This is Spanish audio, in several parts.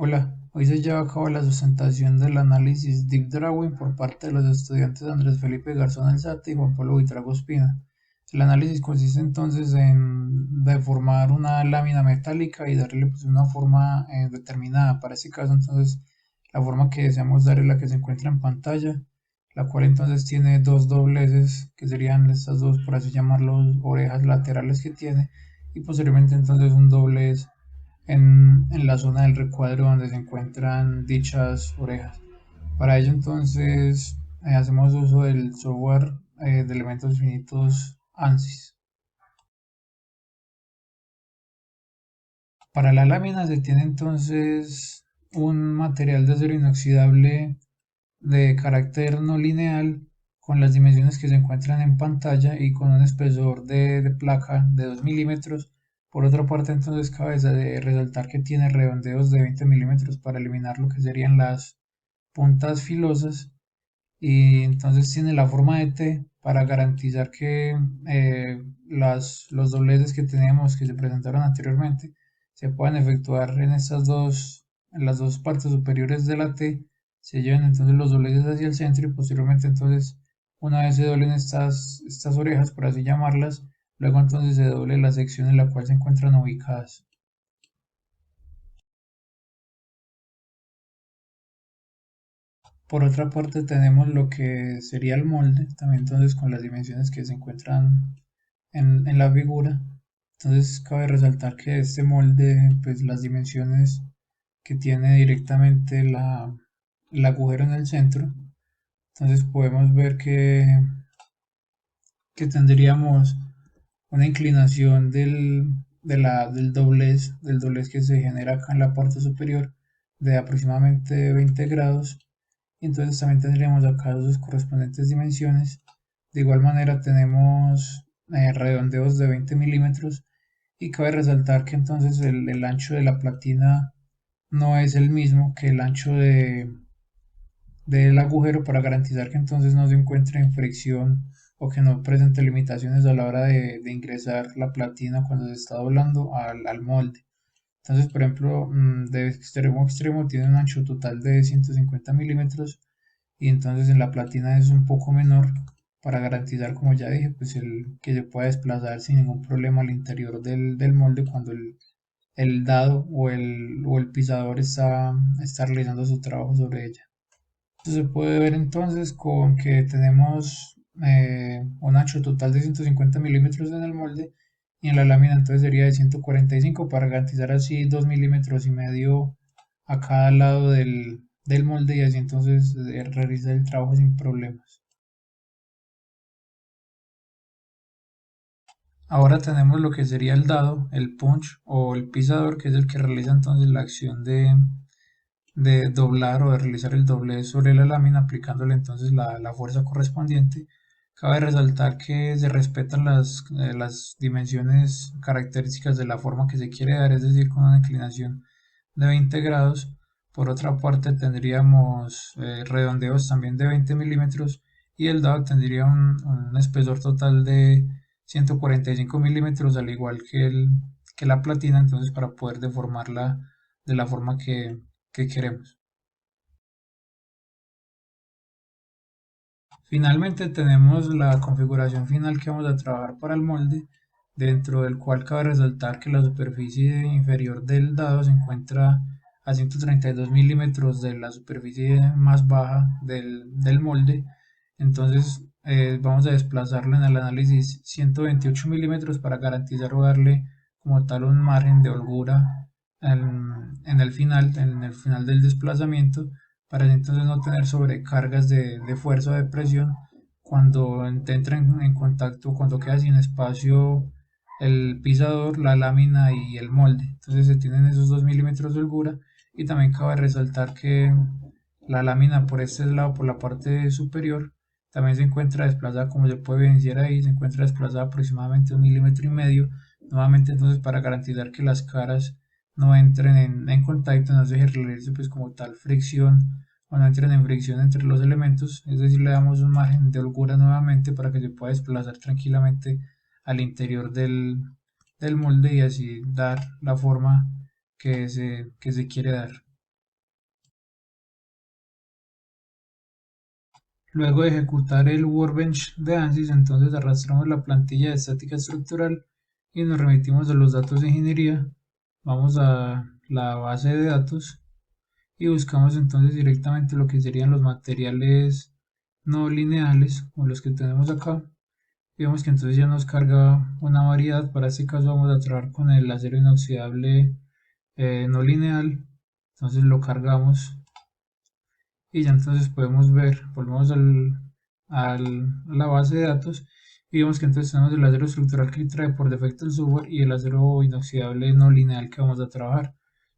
Hola, hoy se lleva a cabo la sustentación del análisis Deep Drawing por parte de los estudiantes Andrés Felipe Garzón Alzate y Juan Pablo Buitrago Espina. El análisis consiste entonces en deformar una lámina metálica y darle pues, una forma determinada. Para este caso entonces la forma que deseamos dar es la que se encuentra en pantalla, la cual entonces tiene dos dobleces que serían estas dos, por así llamarlos, orejas laterales que tiene, y posteriormente entonces un doblez en la zona del recuadro donde se encuentran dichas orejas. Para ello entonces hacemos uso del software de elementos finitos ANSYS. Para la lámina se tiene entonces un material de acero inoxidable de carácter no lineal con las dimensiones que se encuentran en pantalla y con un espesor de placa de 2 milímetros. Por otra parte, entonces cabe resaltar que tiene redondeos de 20 milímetros para eliminar lo que serían las puntas filosas, y entonces tiene la forma de T para garantizar que los dobleces que tenemos que se presentaron anteriormente se puedan efectuar en las dos partes superiores de la T. Se llevan entonces los dobleces hacia el centro y posteriormente entonces una vez se doblen estas orejas, por así llamarlas, luego entonces se doble la sección en la cual se encuentran ubicadas. Por otra parte tenemos lo que sería el molde, también entonces con las dimensiones que se encuentran en la figura. Entonces cabe resaltar que este molde, pues las dimensiones que tiene directamente el agujero en el centro, entonces podemos ver que tendríamos una inclinación del doblez que se genera acá en la parte superior de aproximadamente 20 grados. Y entonces también tendríamos acá sus correspondientes dimensiones. De igual manera tenemos redondeos de 20 milímetros, y cabe resaltar que entonces el ancho de la platina no es el mismo que el ancho del agujero, para garantizar que entonces no se encuentre en fricción o que no presente limitaciones a la hora de ingresar la platina cuando se está doblando al molde. Entonces, por ejemplo, de extremo a extremo tiene un ancho total de 150 milímetros, y entonces en la platina es un poco menor para garantizar, como ya dije, pues que se pueda desplazar sin ningún problema al interior del molde cuando el dado o el pisador está realizando su trabajo sobre ella. Esto se puede ver entonces con que tenemos un ancho total de 150 milímetros en el molde, y en la lámina entonces sería de 145 para garantizar así 2 milímetros y medio a cada lado del molde, y así entonces realizar el trabajo sin problemas. Ahora tenemos lo que sería el dado, el punch o el pisador, que es el que realiza entonces la acción de doblar o de realizar el doblez sobre la lámina, aplicándole entonces la fuerza correspondiente. Cabe resaltar que se respetan las dimensiones características de la forma que se quiere dar, es decir, con una inclinación de 20 grados. Por otra parte tendríamos redondeos también de 20 milímetros, y el dado tendría un espesor total de 145 milímetros, al igual que la platina, entonces para poder deformarla de la forma que queremos. Finalmente tenemos la configuración final que vamos a trabajar para el molde, dentro del cual cabe resaltar que la superficie inferior del dado se encuentra a 132 milímetros de la superficie más baja del molde. Entonces vamos a desplazarlo en el análisis 128 milímetros para garantizar o darle como tal un margen de holgura en el final del desplazamiento, para entonces no tener sobrecargas de fuerza o de presión cuando entra en contacto, cuando queda sin espacio el pisador, la lámina y el molde. Entonces se tienen esos 2 milímetros de holgura, y también cabe resaltar que la lámina por este lado, por la parte superior, también se encuentra desplazada, como se puede evidenciar ahí, se encuentra desplazada aproximadamente 1,5 milímetros, nuevamente entonces para garantizar que las caras no entren en contacto, no se realice pues como tal fricción, o no entren en fricción entre los elementos, es decir, le damos un margen de holgura nuevamente para que se pueda desplazar tranquilamente al interior del molde, y así dar la forma que se quiere dar. Luego de ejecutar el workbench de ANSYS, entonces arrastramos la plantilla de estática estructural y nos remitimos a los datos de ingeniería. Vamos a la base de datos y buscamos entonces directamente lo que serían los materiales no lineales, como los que tenemos acá. Y vemos que entonces ya nos carga una variedad. Para este caso vamos a trabajar con el acero inoxidable no lineal. Entonces lo cargamos y ya entonces podemos ver, volvemos a la base de datos y vemos que entonces tenemos el acero estructural que trae por defecto el software y el acero inoxidable no lineal que vamos a trabajar.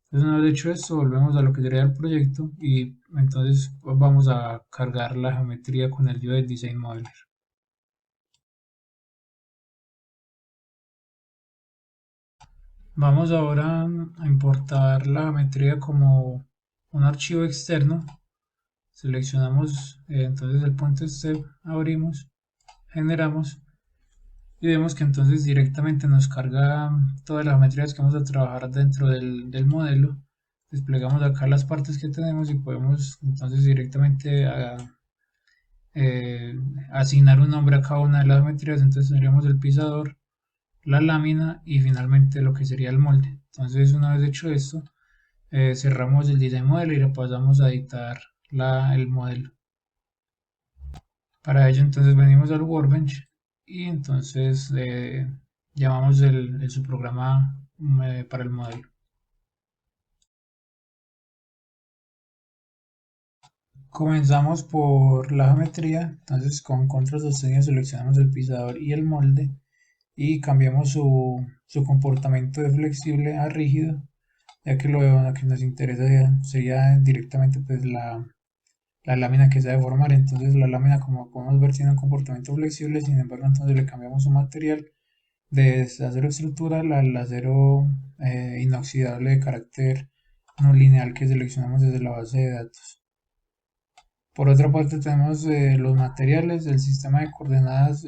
Entonces una vez hecho esto, volvemos a lo que sería el proyecto y entonces vamos a cargar la geometría con el Geodet Design Modeler. Vamos ahora a importar la geometría como un archivo externo. Seleccionamos entonces el punto step, abrimos, generamos y vemos que entonces directamente nos carga todas las geometrías que vamos a trabajar dentro del modelo. Desplegamos acá las partes que tenemos y podemos entonces directamente eh, asignar un nombre a cada una de las geometrías. Entonces tendríamos el pisador, la lámina y finalmente lo que sería el molde. Entonces una vez hecho esto, cerramos el design model y le pasamos a editar el modelo. Para ello entonces venimos al Workbench y entonces llamamos el subprograma para el modelo. Comenzamos por la geometría, entonces con control sostenido seleccionamos el pisador y el molde y cambiamos su comportamiento de flexible a rígido, ya que lo que nos interesa sería directamente pues la lámina que se va a formar. Entonces la lámina, como podemos ver, tiene un comportamiento flexible, sin embargo entonces le cambiamos su material de acero estructural al acero inoxidable de carácter no lineal que seleccionamos desde la base de datos. Por otra parte tenemos los materiales del sistema de coordenadas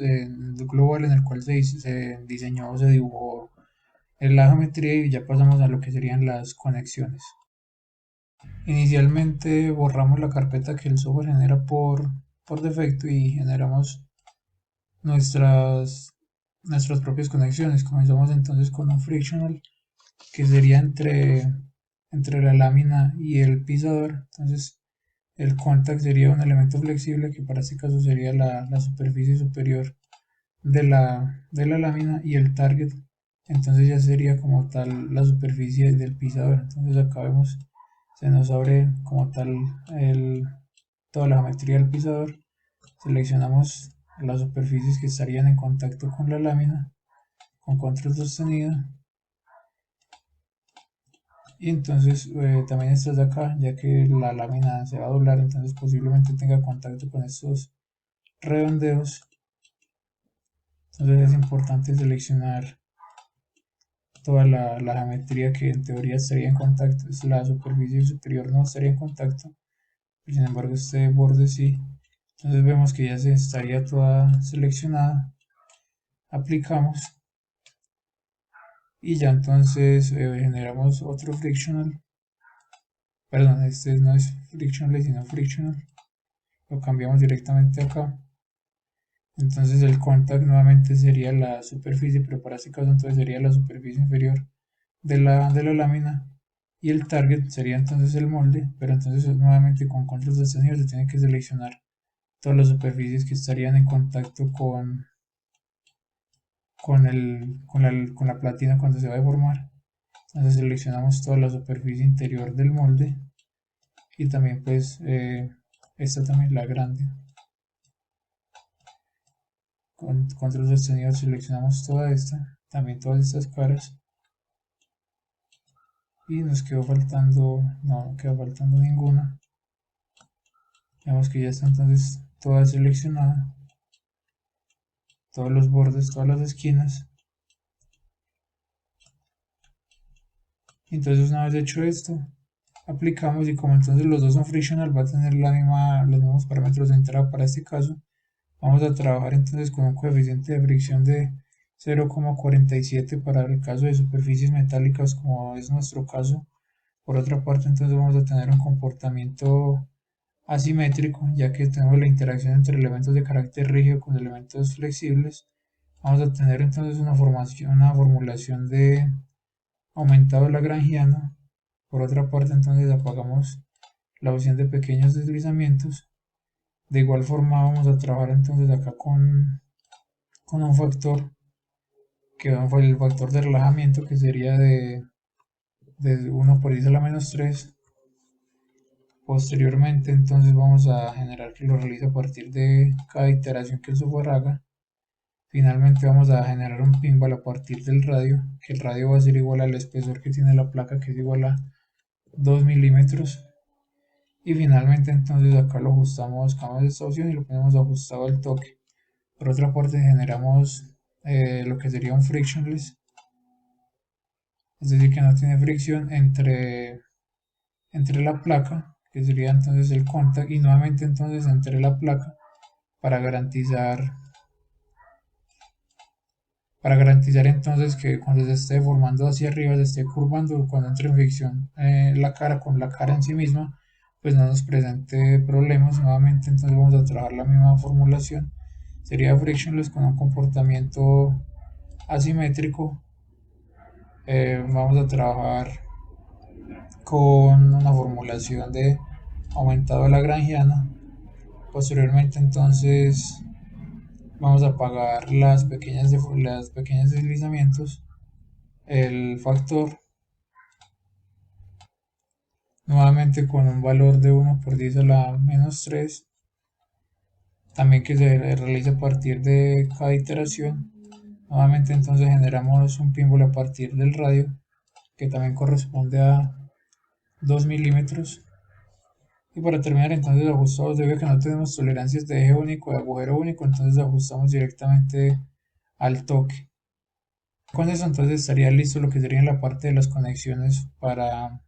global en el cual se diseñó o se dibujó la geometría y ya pasamos a lo que serían las conexiones. Inicialmente borramos la carpeta que el software genera por defecto y generamos nuestras, nuestras propias conexiones. Comenzamos entonces con un frictional que sería entre la lámina y el pisador. Entonces el contact sería un elemento flexible que para este caso sería la superficie superior de la lámina y el target entonces ya sería como tal la superficie del pisador. Entonces acá vemos, se nos abre como tal toda la geometría del pisador. Seleccionamos las superficies que estarían en contacto con la lámina con control sostenido y entonces también estas de acá, ya que la lámina se va a doblar, entonces posiblemente tenga contacto con estos redondeos. Entonces es importante seleccionar toda la geometría que en teoría estaría en contacto. Es la superficie superior no estaría en contacto, pero sin embargo este borde sí. Entonces vemos que ya se estaría toda seleccionada. Aplicamos y ya entonces generamos otro frictional. Perdón, este no es frictional sino frictional. Lo cambiamos directamente acá. Entonces el contact nuevamente sería la superficie, pero para este caso entonces sería la superficie inferior de la lámina y el target sería entonces el molde, pero entonces nuevamente con control sostenido se tiene que seleccionar todas las superficies que estarían en contacto con la platina cuando se va a deformar. Entonces seleccionamos toda la superficie interior del molde y también pues esta también la grande. Con control sostenido seleccionamos toda esta, también todas estas caras y nos quedó faltando, no quedó faltando ninguna. Vemos que ya está entonces toda seleccionada, todos los bordes, todas las esquinas. Entonces una vez hecho esto, aplicamos y como entonces los dos son frictional, va a tener los mismos parámetros de entrada para este caso. Vamos a trabajar entonces con un coeficiente de fricción de 0,47 para el caso de superficies metálicas como es nuestro caso. Por otra parte entonces vamos a tener un comportamiento asimétrico, ya que tenemos la interacción entre elementos de carácter rígido con elementos flexibles. Vamos a tener entonces una formulación de aumentado lagrangiano. Por otra parte, entonces apagamos la opción de pequeños deslizamientos. De igual forma vamos a trabajar entonces acá con un factor, que fue el factor de relajamiento, que sería de 1 por 10 a la menos 3. Posteriormente entonces vamos a generar que lo realice a partir de cada iteración que el software haga. Finalmente vamos a generar un pinball a partir del radio, que el radio va a ser igual al espesor que tiene la placa, que es igual a 2 milímetros. Y finalmente entonces acá lo ajustamos, cambiamos esta opción y lo ponemos ajustado al toque. Por otra parte generamos lo que sería un frictionless, es decir que no tiene fricción entre la placa, que sería entonces el contact, y nuevamente entonces entre la placa para garantizar entonces que cuando se esté formando hacia arriba, se esté curvando, cuando entre en fricción la cara con la cara en sí misma, pues no nos presente problemas. Nuevamente entonces vamos a trabajar la misma formulación, sería frictionless con un comportamiento asimétrico. Vamos a trabajar con una formulación de aumentado lagrangiano. Posteriormente entonces vamos a apagar las pequeñas deslizamientos, el factor, nuevamente con un valor de 1 por 10 a la menos 3, también que se realiza a partir de cada iteración. Nuevamente entonces generamos un pinball a partir del radio, que también corresponde a 2 milímetros. Y para terminar entonces ajustamos, debido a que no tenemos tolerancias de eje único, de agujero único, entonces ajustamos directamente al toque. Con eso entonces estaría listo lo que sería la parte de las conexiones para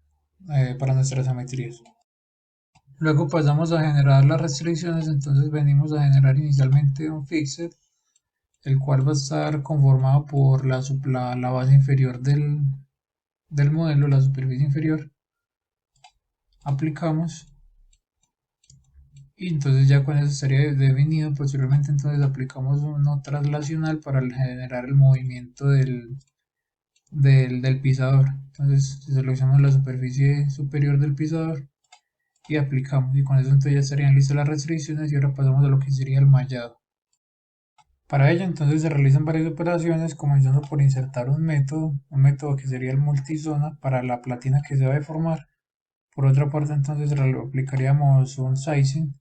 nuestras geometrías. Luego pasamos a generar las restricciones, entonces venimos a generar inicialmente un fixed, el cual va a estar conformado por la base inferior del modelo, la superficie inferior. Aplicamos y entonces ya con eso estaría definido. Posteriormente entonces aplicamos uno traslacional para generar el movimiento del pisador. Entonces seleccionamos la superficie superior del pisador y aplicamos, y con eso entonces ya estarían listas las restricciones. Y ahora pasamos a lo que sería el mallado. Para ello entonces se realizan varias operaciones, comenzando por insertar un método que sería el multizona para la platina que se va a deformar. Por otra parte entonces aplicaríamos un sizing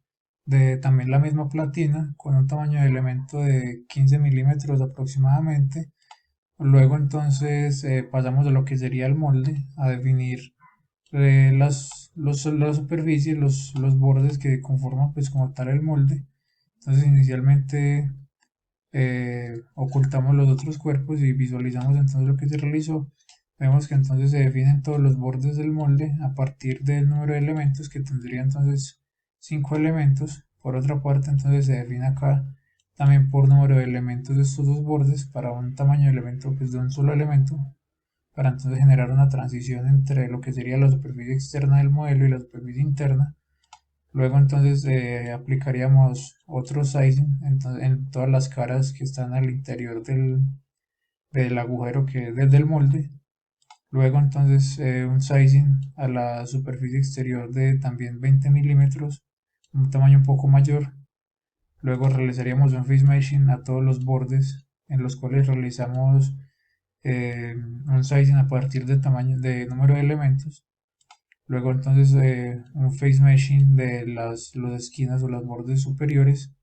de también la misma platina con un tamaño de elemento de 15 milímetros aproximadamente. Luego entonces pasamos a lo que sería el molde, a definir la superficie, los bordes que conforman pues como tal el molde. Entonces inicialmente ocultamos los otros cuerpos y visualizamos entonces lo que se realizó. Vemos que entonces se definen todos los bordes del molde a partir del número de elementos, que tendría entonces 5 elementos. Por otra parte entonces se define acá también por número de elementos de estos dos bordes para un tamaño de elemento pues de un solo elemento, para entonces generar una transición entre lo que sería la superficie externa del modelo y la superficie interna. Luego entonces aplicaríamos otro sizing en todas las caras que están al interior del agujero que es desde el molde. Luego entonces un sizing a la superficie exterior de también 20 milímetros, un tamaño un poco mayor. Luego realizaríamos un face meshing a todos los bordes en los cuales realizamos un sizing a partir de tamaño de número de elementos. Luego entonces un face meshing de las esquinas o los bordes superiores,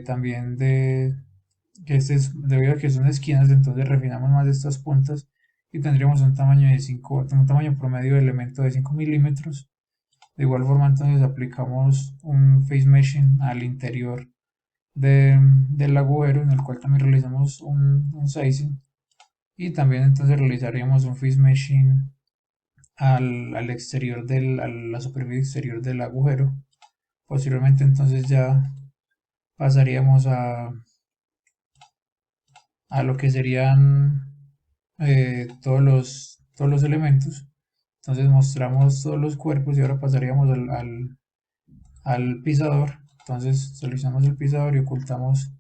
también que debido a que son esquinas, entonces refinamos más estas puntas y tendríamos un tamaño un tamaño promedio de elemento de 5 milímetros. De igual forma entonces aplicamos un face meshing al interior del agujero, en el cual también realizamos un sizing, y también entonces realizaríamos un face meshing al exterior a la superficie exterior del agujero. Posteriormente entonces ya pasaríamos a lo que serían todos los elementos. Entonces mostramos todos los cuerpos y ahora pasaríamos al pisador. Entonces seleccionamos el pisador y ocultamos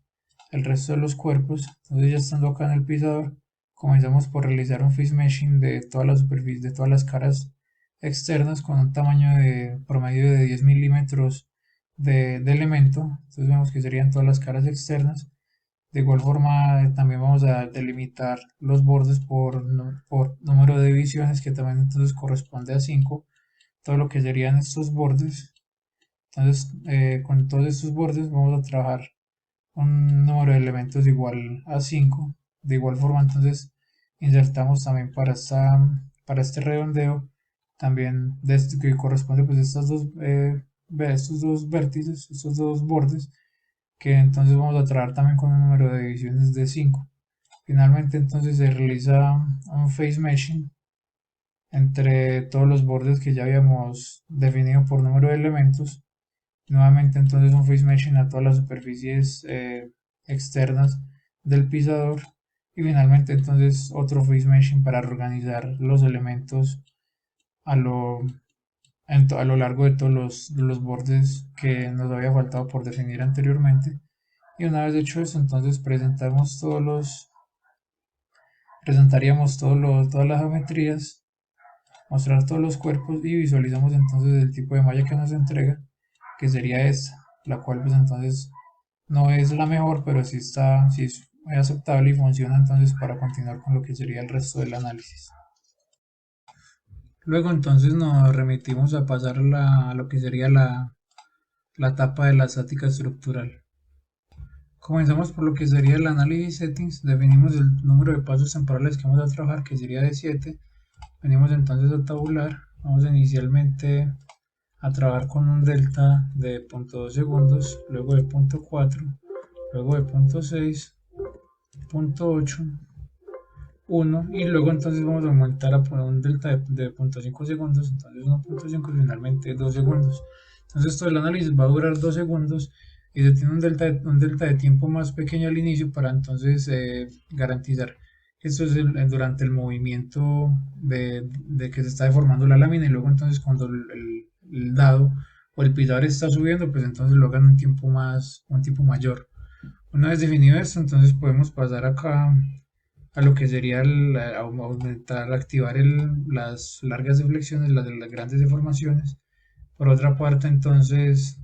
el resto de los cuerpos. Entonces ya estando acá en el pisador, comenzamos por realizar un face meshing de toda la superficie, de todas las caras externas con un tamaño de promedio de 10 milímetros de elemento. Entonces vemos que serían todas las caras externas. De igual forma también vamos a delimitar los bordes por número de divisiones, que también entonces corresponde a 5, todo lo que serían estos bordes. Entonces con todos estos bordes vamos a trabajar un número de elementos igual a 5. De igual forma entonces insertamos también para este redondeo también de este que corresponde pues a estos dos vértices, estos dos bordes, que entonces vamos a trabajar también con un número de divisiones de 5. Finalmente entonces se realiza un face meshing entre todos los bordes que ya habíamos definido por número de elementos. Nuevamente entonces un face meshing a todas las superficies externas del pisador, y finalmente entonces otro face meshing para organizar los elementos a lo, a lo largo de todos los bordes que nos había faltado por definir anteriormente. Y una vez hecho eso, entonces presentaríamos todas las geometrías, mostrar todos los cuerpos y visualizamos entonces el tipo de malla que nos entrega, que sería esta, la cual pues entonces no es la mejor, pero sí es muy aceptable y funciona entonces para continuar con lo que sería el resto del análisis. Luego entonces nos remitimos a pasar a lo que sería la etapa de la estática estructural. Comenzamos por lo que sería el análisis settings, definimos el número de pasos temporales que vamos a trabajar, que sería de 7. Venimos entonces a tabular, vamos inicialmente a trabajar con un delta de 0.2 segundos, luego de 0.4, luego de 0.6, 0.8, 1, y luego entonces vamos a aumentar a poner un delta de 0.5 segundos, entonces 1.5 y finalmente 2 segundos. Entonces todo el análisis va a durar 2 segundos y se tiene un delta de tiempo más pequeño al inicio para entonces garantizar que esto es durante el movimiento de que se está deformando la lámina, y luego entonces cuando el dado o el pilar está subiendo, pues entonces lo hagan un tiempo mayor. Una vez definido esto, entonces podemos pasar acá a lo que sería aumentar, activar las largas deflexiones, las grandes deformaciones. Por otra parte, entonces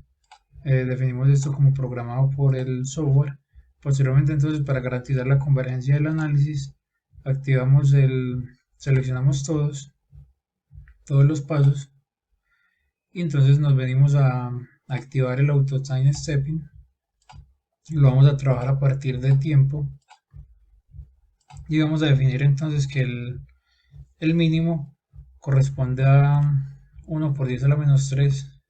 definimos esto como programado por el software. Posteriormente, entonces, para garantizar la convergencia del análisis, seleccionamos todos los pasos, y entonces nos venimos a activar el auto time stepping. Lo vamos a trabajar a partir de tiempo y vamos a definir entonces que el mínimo corresponde a 1 por 10 a la menos 3.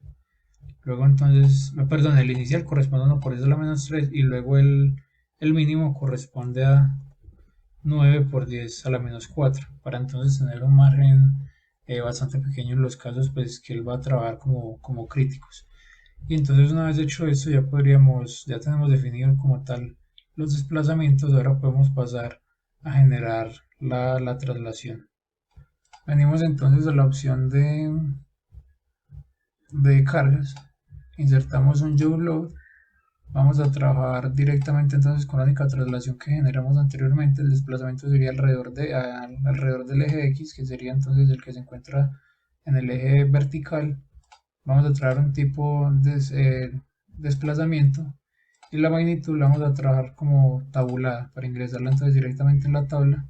Luego entonces, perdón, el inicial corresponde a 1 por 10 a la menos 3, y luego el mínimo corresponde a 9 por 10 a la menos 4, para entonces tener un margen bastante pequeño en los casos pues que él va a trabajar como críticos. Y entonces una vez hecho esto ya tenemos definido como tal los desplazamientos. Ahora podemos pasar a generar la traslación. Venimos entonces a la opción de cargas, insertamos un Joe Load, vamos a trabajar directamente entonces con la única traslación que generamos anteriormente. El desplazamiento sería alrededor del eje X, que sería entonces el que se encuentra en el eje vertical. Vamos a trabajar un tipo de desplazamiento, y la magnitud la vamos a trabajar como tabulada para ingresarla entonces directamente en la tabla.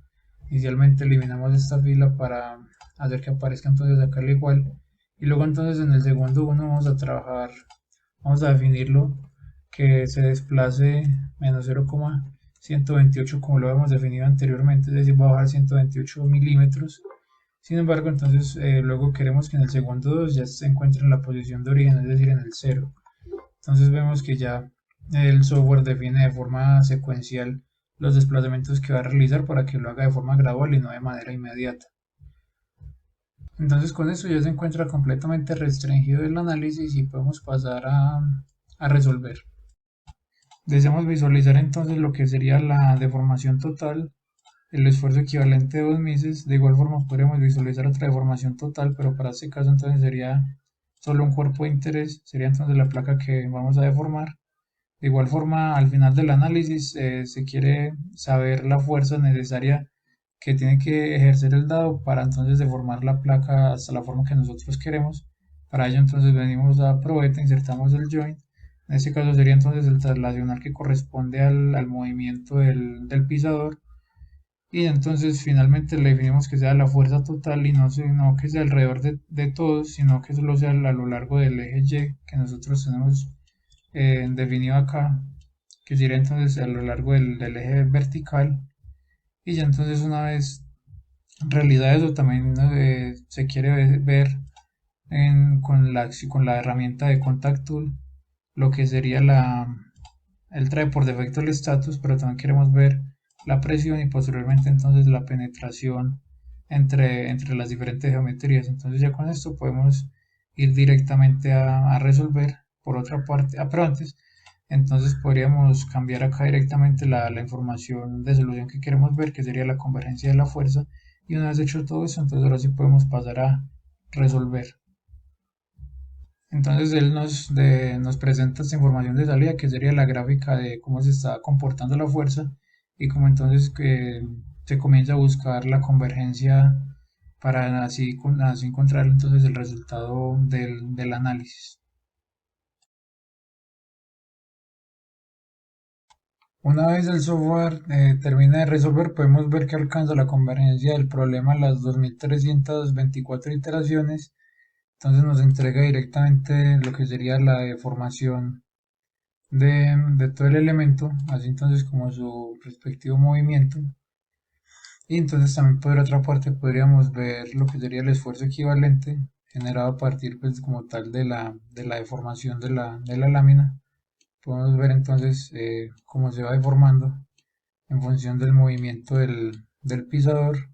Inicialmente eliminamos esta fila para hacer que aparezca entonces acá el igual, y luego entonces en el segundo uno vamos a definirlo que se desplace menos 0,128 como lo habíamos definido anteriormente, es decir, va a bajar 128 milímetros. Sin embargo, entonces luego queremos que en el segundo 2 ya se encuentre en la posición de origen, es decir, en el 0. Entonces vemos que ya el software define de forma secuencial los desplazamientos que va a realizar para que lo haga de forma gradual y no de manera inmediata. Entonces con eso ya se encuentra completamente restringido el análisis y podemos pasar a resolver. Deseamos visualizar entonces lo que sería la deformación total, el esfuerzo equivalente de 2 meses. De igual forma podríamos visualizar otra deformación total, pero para este caso entonces sería solo un cuerpo de interés, sería entonces la placa que vamos a deformar. De igual forma, al final del análisis se quiere saber la fuerza necesaria que tiene que ejercer el dado para entonces deformar la placa hasta la forma que nosotros queremos. Para ello entonces venimos a probeta, insertamos el join. En este caso sería entonces el traslacional que corresponde al movimiento del pisador. Y entonces finalmente le definimos que sea la fuerza total y no que sea alrededor de todos, sino que solo sea a lo largo del eje Y que nosotros tenemos definido acá, que sería entonces a lo largo del eje vertical. Y ya entonces una vez realizado eso, también se quiere ver con la herramienta de Contact Tool lo que sería él trae por defecto el status, pero también queremos ver la presión y posteriormente entonces la penetración entre las diferentes geometrías. Entonces ya con esto podemos ir directamente a resolver. Por otra parte, pero antes, entonces podríamos cambiar acá directamente la información de solución que queremos ver, que sería la convergencia de la fuerza. Y una vez hecho todo eso, entonces ahora sí podemos pasar a resolver. Entonces él nos presenta esta información de salida, que sería la gráfica de cómo se está comportando la fuerza y cómo entonces que se comienza a buscar la convergencia para así encontrar entonces el resultado del análisis. Una vez el software termina de resolver, podemos ver que alcanza la convergencia del problema a las 2324 iteraciones. Entonces nos entrega directamente lo que sería la deformación de todo el elemento, así entonces como su respectivo movimiento. Y entonces también por otra parte podríamos ver lo que sería el esfuerzo equivalente generado a partir pues como tal de la deformación de la lámina. Podemos ver entonces cómo se va deformando en función del movimiento del pisador.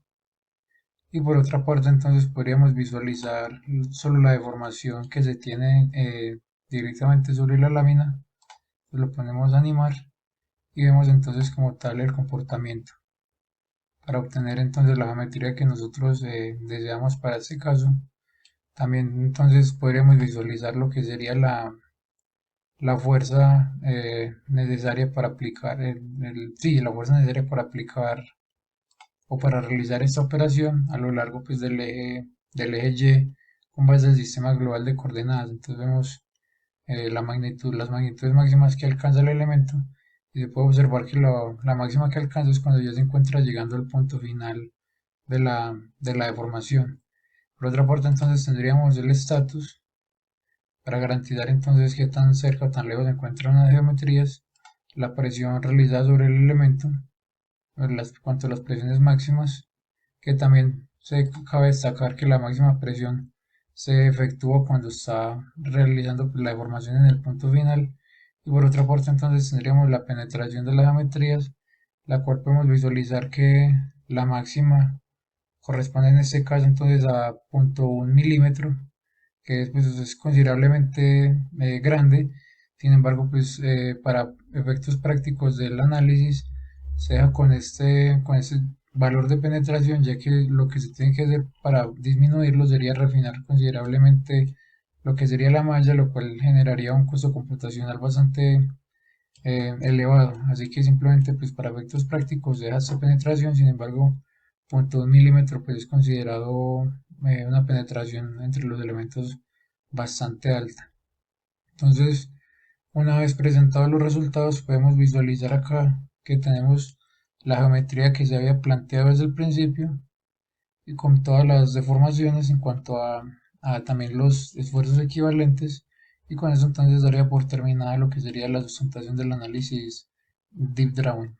Y por otra parte entonces podríamos visualizar solo la deformación que se tiene directamente sobre la lámina. Lo ponemos a animar y vemos entonces como tal el comportamiento. Para obtener entonces la geometría que nosotros deseamos para este caso, también entonces podríamos visualizar lo que sería la fuerza necesaria para aplicar sí, la fuerza necesaria para aplicar o para realizar esta operación a lo largo pues del eje Y con base al sistema global de coordenadas. Entonces vemos las magnitudes máximas que alcanza el elemento y se puede observar que la máxima que alcanza es cuando ya se encuentra llegando al punto final de la deformación. Por otra parte entonces tendríamos el status para garantizar entonces qué tan cerca o tan lejos se encuentran las geometrías, la presión realizada sobre el elemento, cuanto a las presiones máximas, que también se cabe destacar que la máxima presión se efectúa cuando está realizando pues, la deformación en el punto final. Y por otra parte entonces tendríamos la penetración de las geometrías, la cual podemos visualizar que la máxima corresponde en este caso entonces a 0.1 milímetro, que pues, es considerablemente grande. Sin embargo, pues para efectos prácticos del análisis se deja con este valor de penetración, ya que lo que se tiene que hacer para disminuirlo sería refinar considerablemente lo que sería la malla, lo cual generaría un costo computacional bastante elevado. Así que simplemente pues para efectos prácticos deja esta penetración. Sin embargo, 0.1 milímetro pues es considerado una penetración entre los elementos bastante alta. Entonces, una vez presentados los resultados, podemos visualizar acá que tenemos la geometría que se había planteado desde el principio y con todas las deformaciones en cuanto a también los esfuerzos equivalentes. Y con eso entonces daría por terminada lo que sería la sustentación del análisis Deep Drawing.